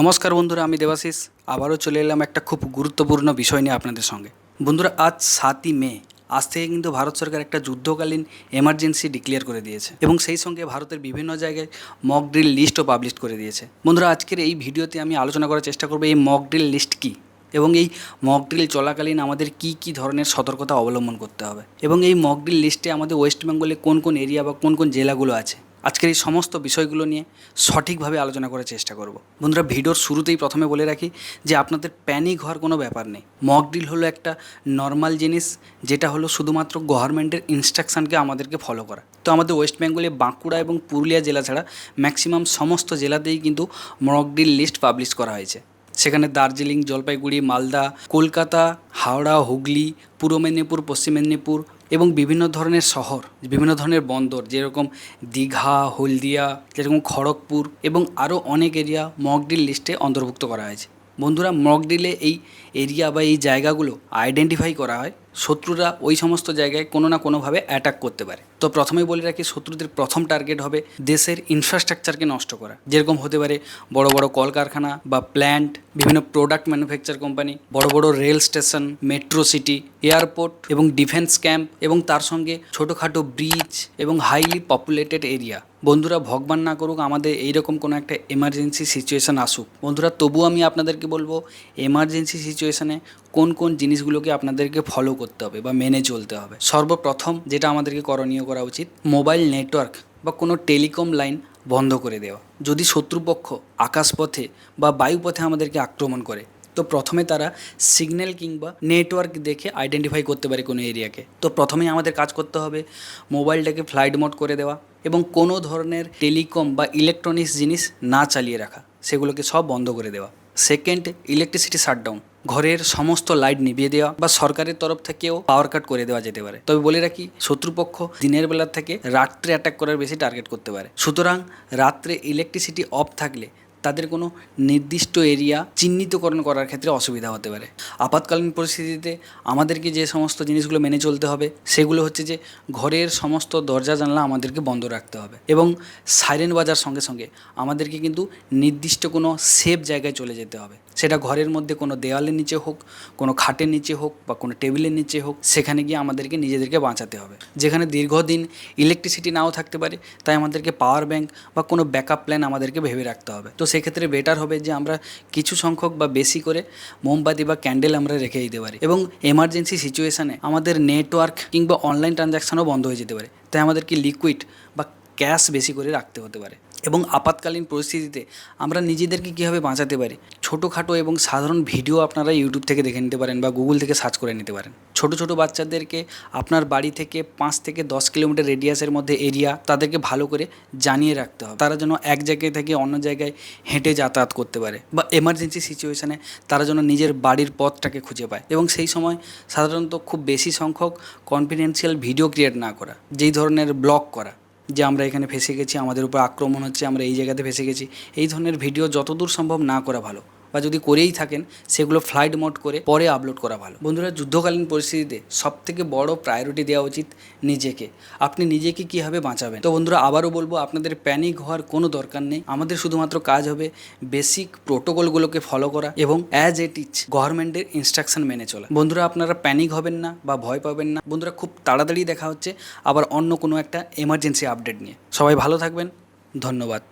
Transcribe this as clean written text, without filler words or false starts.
নমস্কার বন্ধুরা, আমি দেবাশিস আবারও চলে এলাম একটা খুব গুরুত্বপূর্ণ বিষয় নিয়ে আপনাদের সঙ্গে। বন্ধুরা, আজ 7ই মে আজ থেকে কিন্তু ভারত সরকার একটা যুদ্ধকালীন এমার্জেন্সি ডিক্লেয়ার করে দিয়েছে এবং সেই সঙ্গে ভারতের বিভিন্ন জায়গায় মক ড্রিল লিস্টও পাবলিশ করে দিয়েছে। বন্ধুরা, আজকের এই ভিডিওতে আমি আলোচনা করার চেষ্টা করব এই মক ড্রিল লিস্ট কী এবং এই মক ড্রিল চলাকালীন আমাদের কী ধরনের সতর্কতা অবলম্বন করতে হবে এবং এই মক ড্রিল লিস্টে আমাদের ওয়েস্ট বেঙ্গলে কোন কোন এরিয়া বা কোন কোন জেলাগুলো আছে, আজকের এই সমস্ত বিষয়গুলো নিয়ে সঠিকভাবে আলোচনা করার চেষ্টা করব। বন্ধুরা, ভিডিওর শুরুতেই প্রথমে বলে রাখি যে আপনাদের প্যানিক হওয়ার কোনো ব্যাপার নেই। মক ড্রিল হলো একটা নর্মাল জিনিস, যেটা হলো শুধুমাত্র গভর্নমেন্টের ইনস্ট্রাকশানকে আমাদেরকে ফলো করা। তো আমাদের ওয়েস্ট বেঙ্গলে বাঁকুড়া এবং পুরুলিয়া জেলা ছাড়া ম্যাক্সিমাম সমস্ত জেলাতেই কিন্তু মক ড্রিল লিস্ট পাবলিশ করা হয়েছে। সেখানে দার্জিলিং, জলপাইগুড়ি, মালদা, কলকাতা, হাওড়া, হুগলি, পূর্ব মেদিনীপুর, পশ্চিম মেদিনীপুর এবং বিভিন্ন ধরনের শহর, বিভিন্ন ধরনের বন্দর, যেরকম দীঘা, হলদিয়া, যেরকম খড়গপুর এবং আরও অনেক এরিয়া মক ড্রিল লিস্টে অন্তর্ভুক্ত করা হয়েছে। বন্ধুরা, মক ড্রিলে এই এরিয়া বা এই জায়গাগুলো আইডেন্টিফাই করা হয়। শত্রুরা ওই সমস্ত জায়গায় কোনো না কোনোভাবে অ্যাটাক করতে পারে। তো প্রথমেই বলে রাখি, শত্রুদের প্রথম টার্গেট হবে দেশের ইনফ্রাস্ট্রাকচারকে নষ্ট করা, যেরকম হতে পারে বড় বড় কলকারখানা বা প্ল্যান্ট, বিভিন্ন প্রোডাক্ট ম্যানুফ্যাকচার কোম্পানি, বড় বড় rail station, metro city, airport এবং ডিফেন্স ক্যাম্প এবং তার সঙ্গে ছোটোখাটো ব্রিজ এবং হাইলি পপুলেটেড এরিয়া। বন্ধুরা, ভগবান না করুক আমাদের এইরকম কোনো একটা এমার্জেন্সি সিচুয়েশান আসুক। বন্ধুরা, তবুও আমি আপনাদেরকে বলবো এমার্জেন্সি সিচুয়েশানে কোন কোন জিনিসগুলোকে আপনাদেরকে ফলো করতে হবে বা মেনে চলতে হবে। সর্বপ্রথম যেটা আমাদেরকে করণীয় করা উচিত, মোবাইল নেটওয়ার্ক বা কোনো টেলিকম লাইন বন্ধ করে দেওয়া। যদি শত্রুপক্ষ আকাশপথে বা বায়ুপথে আমাদেরকে আক্রমণ করে, তো প্রথমে তারা সিগন্যাল কিংবা নেটওয়ার্ক দেখে আইডেন্টিফাই করতে পারে কোনো এরিয়াকে। তো প্রথমেই আমাদের কাজ করতে হবে মোবাইলটাকে ফ্লাইট মোড করে দেওয়া এবং কোনো ধরনের টেলিকম বা ইলেকট্রনিক্স জিনিস না চালিয়ে রাখা, সেগুলোকে সব বন্ধ করে দেওয়া। সেকেন্ড, ইলেকট্রিসিটি শাটডাউন, ঘরের সমস্ত লাইট নিভিয়ে দেওয়া বা সরকারের তরফ থেকেও পাওয়ার কাট করে দেওয়া যেতে পারে। তবে বলে রাখি, শত্রুপক্ষ দিনের বেলা থেকে রাত্রে অ্যাটাক করার বেশি টার্গেট করতে পারে। সুতরাং রাত্রে ইলেকট্রিসিটি অফ থাকলে তাদের কোনো নির্দিষ্ট এরিয়া চিহ্নিতকরণ করার ক্ষেত্রে অসুবিধা হতে পারে। আপাতকালীন পরিস্থিতিতে আমাদেরকে যে সমস্ত জিনিসগুলো মেনে চলতে হবে সেগুলো হচ্ছে যে ঘরের সমস্ত দরজা জানলা আমাদেরকে বন্ধ রাখতে হবে এবং সাইরেন বাজার সঙ্গে সঙ্গে আমাদেরকে কিন্তু নির্দিষ্ট কোনো সেফ জায়গায় চলে যেতে হবে। সেটা ঘরের মধ্যে কোনো দেওয়ালের নিচে হোক, কোনো খাটের নিচে হোক বা কোনো টেবিলের নিচে হোক, সেখানে গিয়ে আমাদেরকে নিজেদেরকে বাঁচাতে হবে। যেখানে দীর্ঘদিন ইলেকট্রিসিটি নাও থাকতে পারে, তাই আমাদেরকে পাওয়ার ব্যাঙ্ক বা কোনো ব্যাকআপ প্ল্যান আমাদেরকে ভেবে রাখতে হবে। তো সেক্ষেত্রে বেটার হবে যে আমরা কিছু সংখ্যক বা বেশি করে মোমবাতি বা ক্যান্ডেল আমরা রেখে দিতে পারি এবং এমার্জেন্সি সিচুয়েশানে আমাদের নেটওয়ার্ক কিংবা অনলাইন ট্রানজ্যাকশানও বন্ধ হয়ে যেতে পারে, তাই আমাদেরকে লিকুইড বা ক্যাশ বেশি করে রাখতে হতে পারে। এবং আপাতকালীন পরিস্থিতিতে আমরা নিজেদেরকে কীভাবে বাঁচাতে পারি, ছোটোখাটো এবং সাধারণ ভিডিও আপনারা ইউটিউব থেকে দেখে নিতে পারেন বা গুগল থেকে সার্চ করে নিতে পারেন। ছোটো ছোটো বাচ্চাদেরকে আপনার বাড়ি থেকে 5 থেকে 10 কিলোমিটার রেডিয়াসের মধ্যে এরিয়া তাদেরকে ভালো করে জানিয়ে রাখতে হবে, তারা যেন এক জায়গায় থেকে অন্য জায়গায় হেঁটে যাতায়াত করতে পারে বা এমার্জেন্সি সিচুয়েশানে তারা যেন নিজের বাড়ির পথটাকে খুঁজে পায়। এবং সেই সময় সাধারণত খুব বেশি সংখ্যক কনফিডেন্সিয়াল ভিডিও ক্রিয়েট না করা, যেই ধরনের ব্লগ করা যে আমরা এখানে ফেসে গেছি, আমাদের উপর আক্রমণ হচ্ছে, আমরা এই জায়গাতে ফেসে গেছি, এই ধরনের ভিডিও যতদূর সম্ভব না করা ভালো, বা যদি করেই থাকেন সেগুলো ফ্লাইট মোড করে পরে আপলোড করা ভালো। বন্ধুরা, যুদ্ধকালীন পরিস্থিতিতে সবথেকে বড় প্রায়োরিটি দেওয়া উচিত নিজেকে। আপনি নিজেকে কীভাবে বাঁচাবেন। তো বন্ধুরা, আবারও বলবো, আপনাদের প্যানিক হওয়ার কোনো দরকার নেই। আমাদের শুধুমাত্র কাজ হবে বেসিক প্রোটোকলগুলোকে ফলো করা এবং অ্যাজ ইট ইজ গভর্নমেন্টের ইনস্ট্রাকশন মেনে চলা। বন্ধুরা, আপনারা প্যানিক হবেন না বা ভয় পাবেন না। বন্ধুরা, খুব তাড়াতাড়ি দেখা হচ্ছে আবার অন্য কোনো একটা এমার্জেন্সি আপডেট নিয়ে। সবাই ভালো থাকবেন, ধন্যবাদ।